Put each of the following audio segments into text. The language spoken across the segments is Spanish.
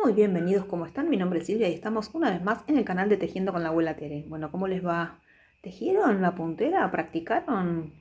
Muy bienvenidos, ¿cómo están? Mi nombre es Silvia y estamos una vez más en el canal de Tejiendo con la Abuela Tere. Bueno, ¿cómo les va? ¿Tejieron la puntera? ¿Practicaron?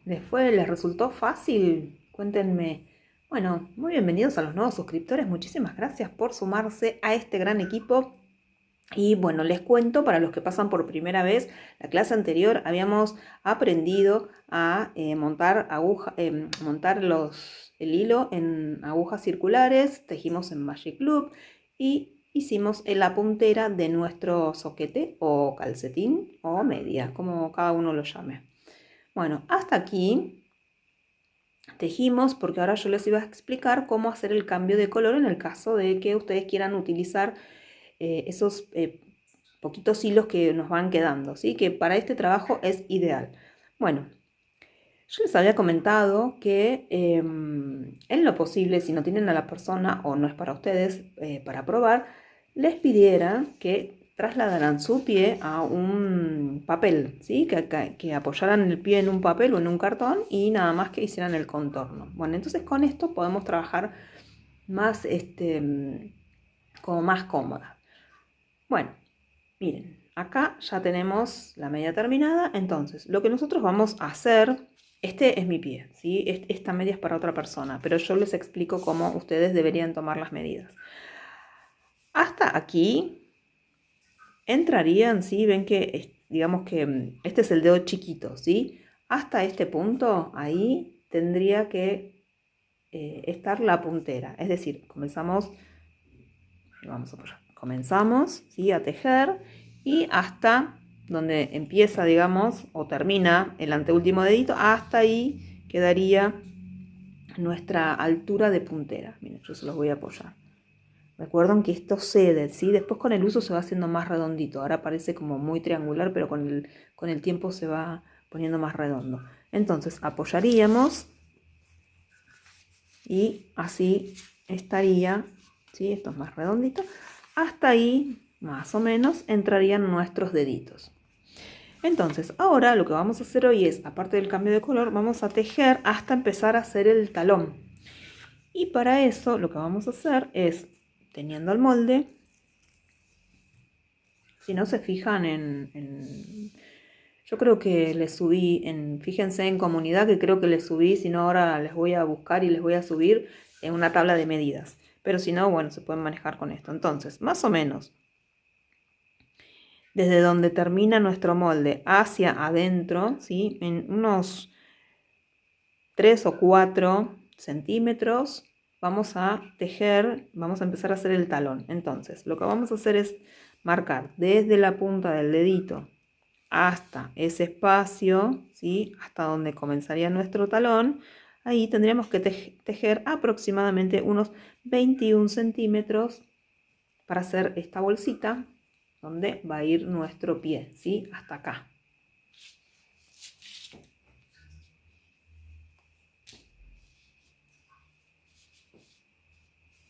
¿Les resultó fácil? Cuéntenme. Bueno, muy bienvenidos a los nuevos suscriptores. Muchísimas gracias por sumarse a este gran equipo. Y bueno, les cuento para los que pasan por primera vez, la clase anterior habíamos aprendido a montar el hilo en agujas circulares, tejimos en Magic Loop y hicimos la puntera de nuestro soquete o calcetín o media, como cada uno lo llame. Bueno, hasta aquí tejimos porque ahora yo les iba a explicar cómo hacer el cambio de color en el caso de que ustedes quieran utilizar esos poquitos hilos que nos van quedando, ¿sí? Que para este trabajo es ideal. Bueno, yo les había comentado que en lo posible, si no tienen a la persona o no es para ustedes para probar, les pidiera que trasladaran su pie a un papel, ¿sí? Que apoyaran el pie en un papel o en un cartón y nada más que hicieran el contorno. Bueno, entonces con esto podemos trabajar más, como más cómoda. Bueno, miren, acá ya tenemos la media terminada, entonces lo que nosotros vamos a hacer, este es mi pie, ¿sí? Esta media es para otra persona, pero yo les explico cómo ustedes deberían tomar las medidas. Hasta aquí entrarían, ¿sí? Ven que, digamos que este es el dedo chiquito, ¿sí? Hasta este punto, ahí tendría que estar la puntera, es decir, comenzamos, vamos a apoyar, comenzamos, ¿sí? A tejer y hasta donde empieza, digamos, o termina el anteúltimo dedito, hasta ahí quedaría nuestra altura de puntera. Miren, yo se los voy a apoyar. Recuerden que esto cede, ¿sí? Después con el uso se va haciendo más redondito. Ahora parece como muy triangular, pero con el tiempo se va poniendo más redondo. Entonces apoyaríamos y así estaría, ¿sí? Esto es más redondito. Hasta ahí, más o menos, entrarían nuestros deditos. Entonces, ahora lo que vamos a hacer hoy es, aparte del cambio de color, vamos a tejer hasta empezar a hacer el talón. Y para eso lo que vamos a hacer es, teniendo el molde, si no se fijan yo creo que les subí, fíjense en comunidad que creo que les subí, si no ahora les voy a buscar y les voy a subir en una tabla de medidas. Pero si no, bueno, se pueden manejar con esto. Entonces, más o menos, desde donde termina nuestro molde hacia adentro, ¿sí? En unos 3 o 4 centímetros vamos a tejer, vamos a empezar a hacer el talón. Entonces, lo que vamos a hacer es marcar desde la punta del dedito hasta ese espacio, ¿sí? Hasta donde comenzaría nuestro talón. Ahí tendríamos que tejer aproximadamente unos 21 centímetros para hacer esta bolsita donde va a ir nuestro pie, ¿sí? Hasta acá.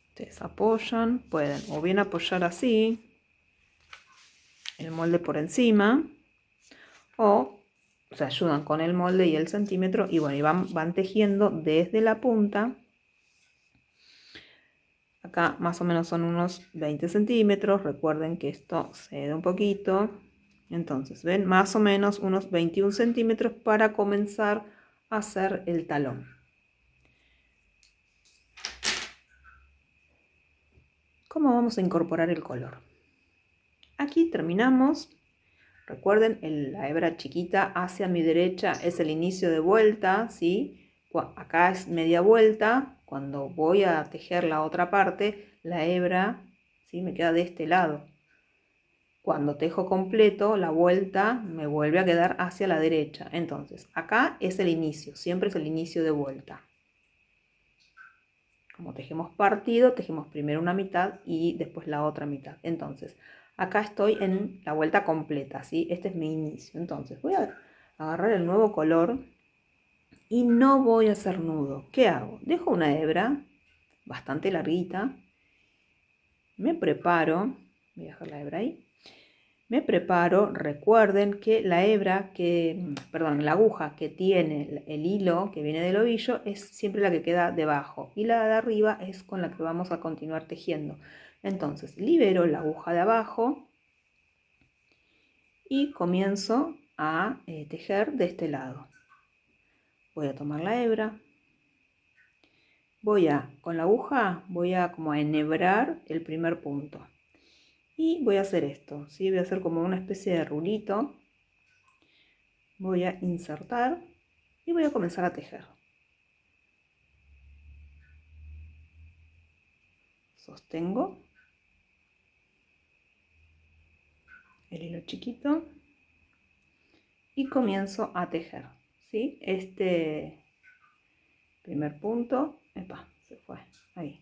Ustedes apoyan, pueden o bien apoyar así, el molde por encima, o se ayudan con el molde y el centímetro y bueno, y van tejiendo desde la punta. Acá más o menos son unos 20 centímetros, recuerden que esto cede un poquito. Entonces, ven, más o menos unos 21 centímetros para comenzar a hacer el talón. ¿Cómo vamos a incorporar el color? Aquí terminamos. Recuerden, la hebra chiquita hacia mi derecha es el inicio de vuelta, ¿sí? Acá es media vuelta. Cuando voy a tejer la otra parte, la hebra, ¿sí? Me queda de este lado. Cuando tejo completo, la vuelta me vuelve a quedar hacia la derecha. Entonces, acá es el inicio, siempre es el inicio de vuelta. Como tejemos partido, tejemos primero una mitad y después la otra mitad. Entonces, acá estoy en la vuelta completa, ¿sí? Este es mi inicio. Entonces, voy a agarrar el nuevo color y no voy a hacer nudo. ¿Qué hago? Dejo una hebra bastante larguita. Me preparo. Voy a dejar la hebra ahí. Me preparo, recuerden que la la aguja que tiene el hilo que viene del ovillo es siempre la que queda debajo y la de arriba es con la que vamos a continuar tejiendo. Entonces libero la aguja de abajo y comienzo a tejer de este lado. Voy a tomar la hebra, con la aguja voy a como a enhebrar el primer punto. Y voy a hacer esto, ¿sí? Voy a hacer como una especie de rulito. Voy a insertar y voy a comenzar a tejer. Sostengo el hilo chiquito y comienzo a tejer, ¿sí? Este primer punto, se fue, ahí,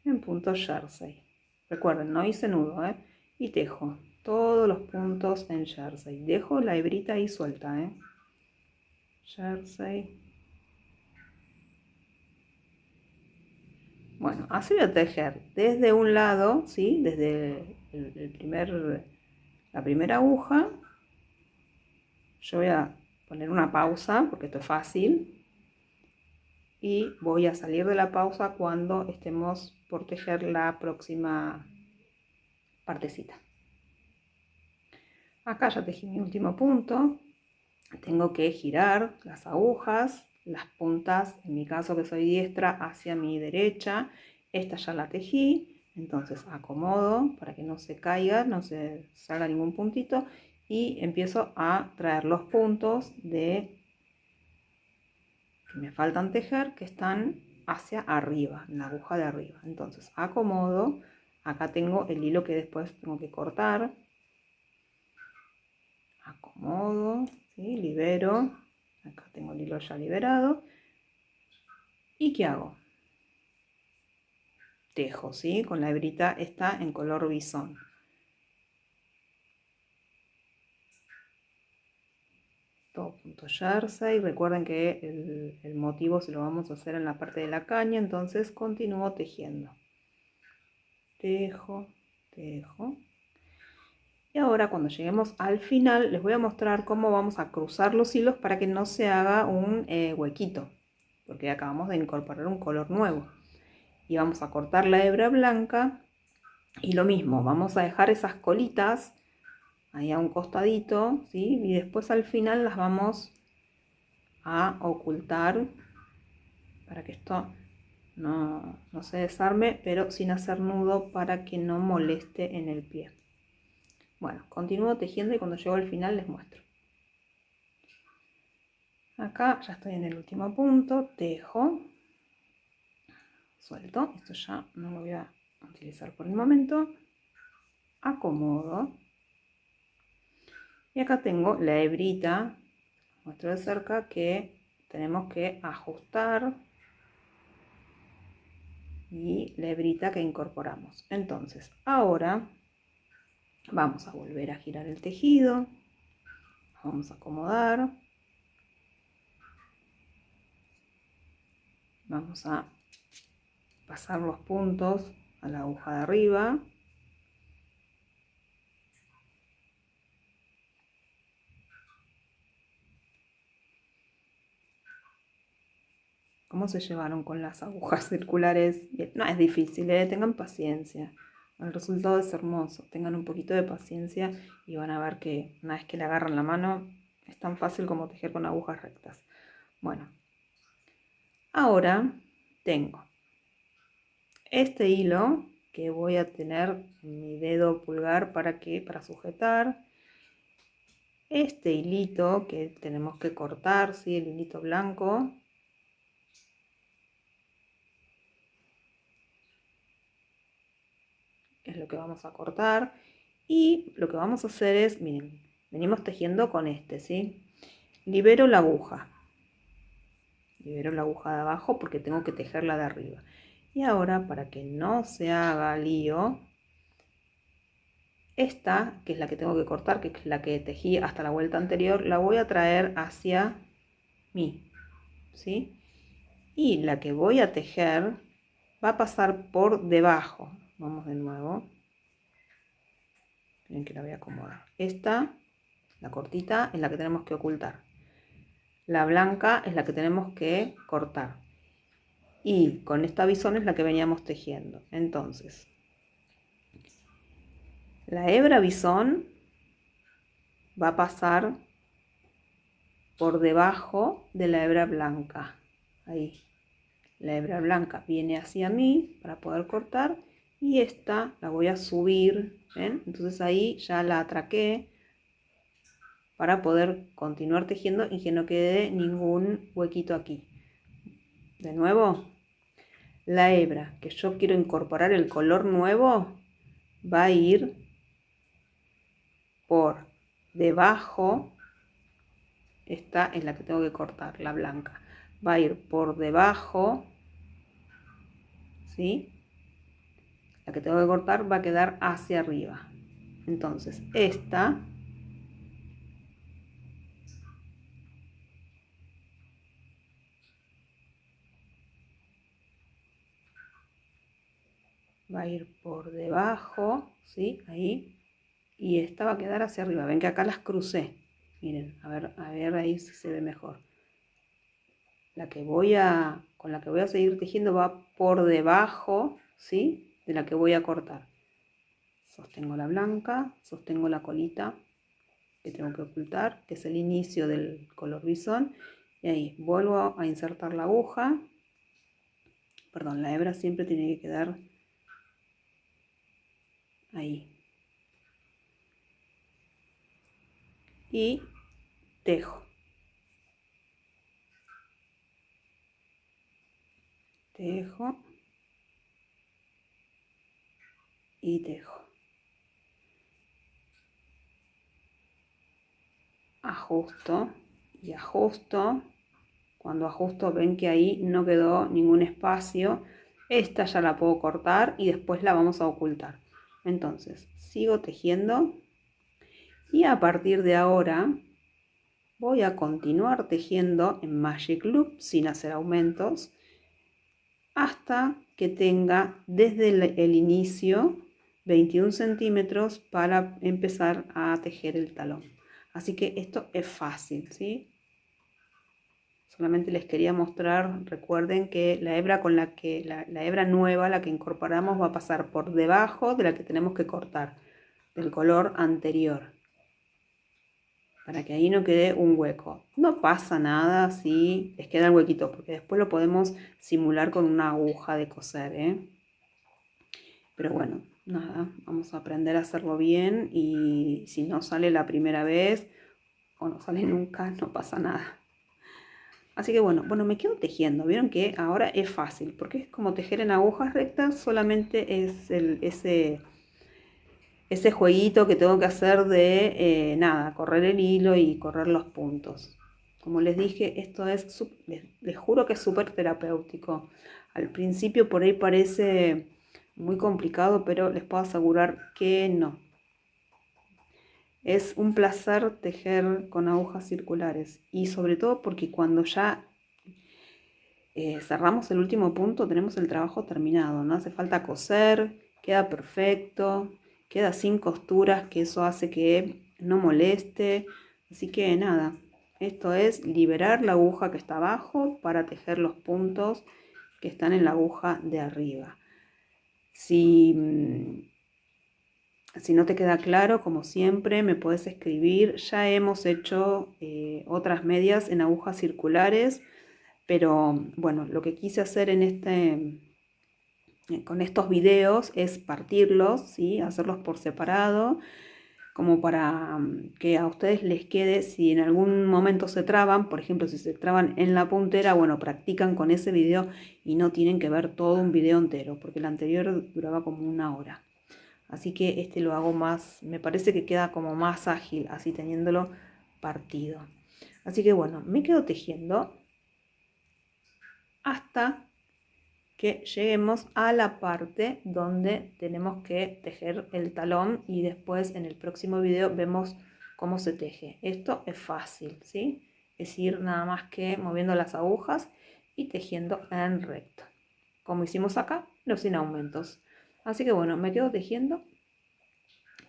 en punto jersey. Recuerden, no hice nudo, y tejo todos los puntos en jersey. Dejo la hebrita ahí suelta, jersey. Bueno, así voy a tejer desde un lado, ¿sí? Desde la primera aguja. Yo voy a poner una pausa porque esto es fácil. Y voy a salir de la pausa cuando estemos por tejer la próxima partecita. Acá ya tejí mi último punto. Tengo que girar las agujas, las puntas, en mi caso que soy diestra, hacia mi derecha. Esta ya la tejí, entonces acomodo para que no se caiga, no se salga ningún puntito y empiezo a traer los puntos que me faltan tejer, que están hacia arriba, en la aguja de arriba. Entonces acomodo, acá tengo el hilo que después tengo que cortar. Acomodo, ¿sí? Libero, acá tengo el hilo ya liberado. ¿Y qué hago? Tejo, ¿sí? Con la hebrita está en color bisón. Todo punto jersey. Recuerden que el motivo se lo vamos a hacer en la parte de la caña, entonces continúo tejiendo. Tejo, tejo. Y ahora cuando lleguemos al final les voy a mostrar cómo vamos a cruzar los hilos para que no se haga un huequito, porque acabamos de incorporar un color nuevo. Y vamos a cortar la hebra blanca y lo mismo, vamos a dejar esas colitas ahí a un costadito, ¿sí? Y después al final las vamos a ocultar para que esto no se desarme, pero sin hacer nudo para que no moleste en el pie. Bueno, continúo tejiendo y cuando llego al final les muestro. Acá ya estoy en el último punto, tejo, suelto, esto ya no lo voy a utilizar por el momento, acomodo y acá tengo la hebrita, muestro de cerca, que tenemos que ajustar y la hebrita que incorporamos. Entonces ahora vamos a volver a girar el tejido, vamos a acomodar, vamos a pasar los puntos a la aguja de arriba. ¿Cómo se llevaron con las agujas circulares? No es difícil, tengan paciencia. El resultado es hermoso. Tengan un poquito de paciencia y van a ver que una vez que le agarran la mano es tan fácil como tejer con agujas rectas. Bueno, ahora tengo este hilo que voy a tener en mi dedo pulgar para sujetar. Este hilito que tenemos que cortar, ¿sí? El hilito blanco. Es lo que vamos a cortar. Y lo que vamos a hacer es, miren, venimos tejiendo con este, ¿sí? Libero la aguja. Libero la aguja de abajo porque tengo que tejerla de arriba. Y ahora, para que no se haga lío, esta, que es la que tengo que cortar, que es la que tejí hasta la vuelta anterior, la voy a traer hacia mí, ¿sí? Y la que voy a tejer va a pasar por debajo. Vamos de nuevo. Miren que la voy a acomodar. Esta, la cortita, es la que tenemos que ocultar. La blanca es la que tenemos que cortar. Y con esta bisón es la que veníamos tejiendo. Entonces, la hebra bisón va a pasar por debajo de la hebra blanca. Ahí. La hebra blanca viene hacia mí para poder cortar. Y esta la voy a subir. ¿Ven? Entonces ahí ya la atraqué para poder continuar tejiendo y que no quede ningún huequito aquí. De nuevo, la hebra que yo quiero incorporar el color nuevo va a ir por debajo. Esta es la que tengo que cortar, la blanca. Va a ir por debajo, ¿sí? La que tengo que cortar va a quedar hacia arriba. Entonces, esta va a ir por debajo, ¿sí? Ahí. Y esta va a quedar hacia arriba. Ven que acá las crucé. Miren, a ver ahí si se ve mejor. Con la que voy a seguir tejiendo va por debajo, ¿sí? De la que voy a cortar. Sostengo la blanca, sostengo la colita que tengo que ocultar, que es el inicio del color bisón. Y ahí vuelvo a insertar la aguja. Perdón, la hebra siempre tiene que quedar ahí. Y tejo. Tejo. Y tejo. Ajusto y ajusto. Cuando ajusto ven que ahí no quedó ningún espacio. Esta ya la puedo cortar y después la vamos a ocultar. Entonces sigo tejiendo y a partir de ahora voy a continuar tejiendo en Magic Loop sin hacer aumentos hasta que tenga desde el inicio 21 centímetros para empezar a tejer el talón. Así que esto es fácil, ¿sí? Solamente les quería mostrar, recuerden que la hebra con la hebra nueva, la que incorporamos, va a pasar por debajo de la que tenemos que cortar, del color anterior, para que ahí no quede un hueco. No pasa nada si les queda el huequito, porque después lo podemos simular con una aguja de coser, ¿eh? Pero bueno, nada, vamos a aprender a hacerlo bien y si no sale la primera vez o no sale nunca, no pasa nada. Así que bueno, me quedo tejiendo. Vieron que ahora es fácil, porque es como tejer en agujas rectas, solamente es ese jueguito que tengo que hacer de nada, correr el hilo y correr los puntos. Como les dije, esto es, les juro que es súper terapéutico. Al principio por ahí parece muy complicado, pero les puedo asegurar que no. Es un placer tejer con agujas circulares y sobre todo porque cuando ya cerramos el último punto tenemos el trabajo terminado, no hace falta coser, queda perfecto, queda sin costuras, que eso hace que no moleste. Así que nada, esto es liberar la aguja que está abajo para tejer los puntos que están en la aguja de arriba. Si no te queda claro, como siempre, me puedes escribir. Ya hemos hecho otras medias en agujas circulares, pero bueno, lo que quise hacer con estos videos es partirlos, ¿sí? Hacerlos por separado, como para que a ustedes les quede, si en algún momento se traban, por ejemplo, si se traban en la puntera, bueno, practican con ese video y no tienen que ver todo un video entero, porque el anterior duraba como 1 hora. Así que este lo hago más, me parece que queda como más ágil, así teniéndolo partido. Así que bueno, me quedo tejiendo hasta que lleguemos a la parte donde tenemos que tejer el talón y después en el próximo video vemos cómo se teje. Esto es fácil, ¿sí? Es ir nada más que moviendo las agujas y tejiendo en recto, como hicimos acá, pero sin aumentos. Así que bueno, me quedo tejiendo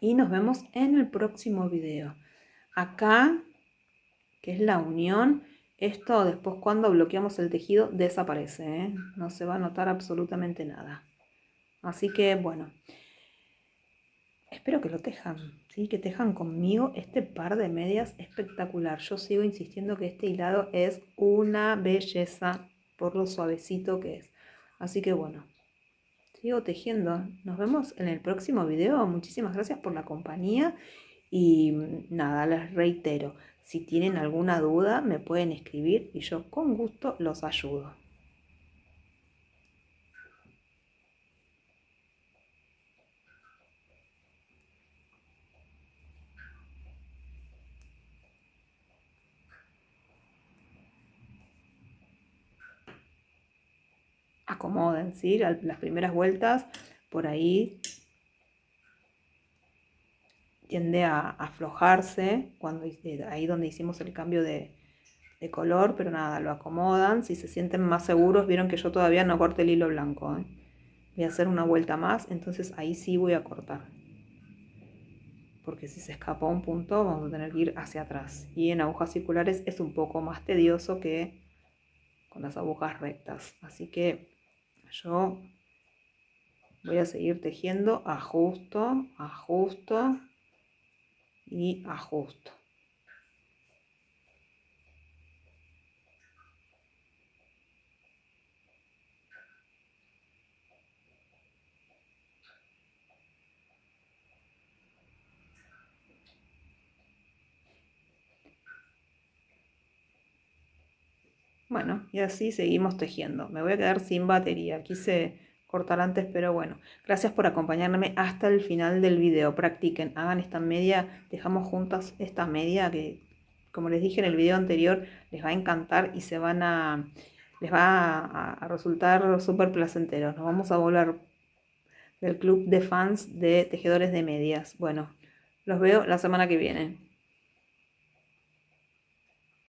y nos vemos en el próximo video. Acá, que es la unión, esto después cuando bloqueamos el tejido desaparece, ¿eh? No se va a notar absolutamente nada. Así que bueno, espero que lo tejan, ¿sí? Que tejan conmigo este par de medias espectacular. Yo sigo insistiendo que este hilado es una belleza por lo suavecito que es. Así que bueno, sigo tejiendo. Nos vemos en el próximo video. Muchísimas gracias por la compañía. Y nada, les reitero, si tienen alguna duda me pueden escribir y yo con gusto los ayudo. Acomoden, ¿sí? Las primeras vueltas por ahí tiende a aflojarse cuando ahí donde hicimos el cambio de color, pero nada, lo acomodan. Si se sienten más seguros, vieron que yo todavía no corté el hilo blanco, ¿eh? Voy a hacer una vuelta más, entonces ahí sí voy a cortar. Porque si se escapó un punto vamos a tener que ir hacia atrás. Y en agujas circulares es un poco más tedioso que con las agujas rectas. Así que yo voy a seguir tejiendo, ajusto, ajusto y ajusto. Bueno, y así seguimos tejiendo. Me voy a quedar sin batería. Quise cortar antes, pero bueno. Gracias por acompañarme hasta el final del video. Practiquen, hagan esta media. Dejamos juntas esta media que, como les dije en el video anterior, les va a encantar y les va a resultar súper placentero. Nos vamos a volver del club de fans de tejedores de medias. Bueno, los veo la semana que viene.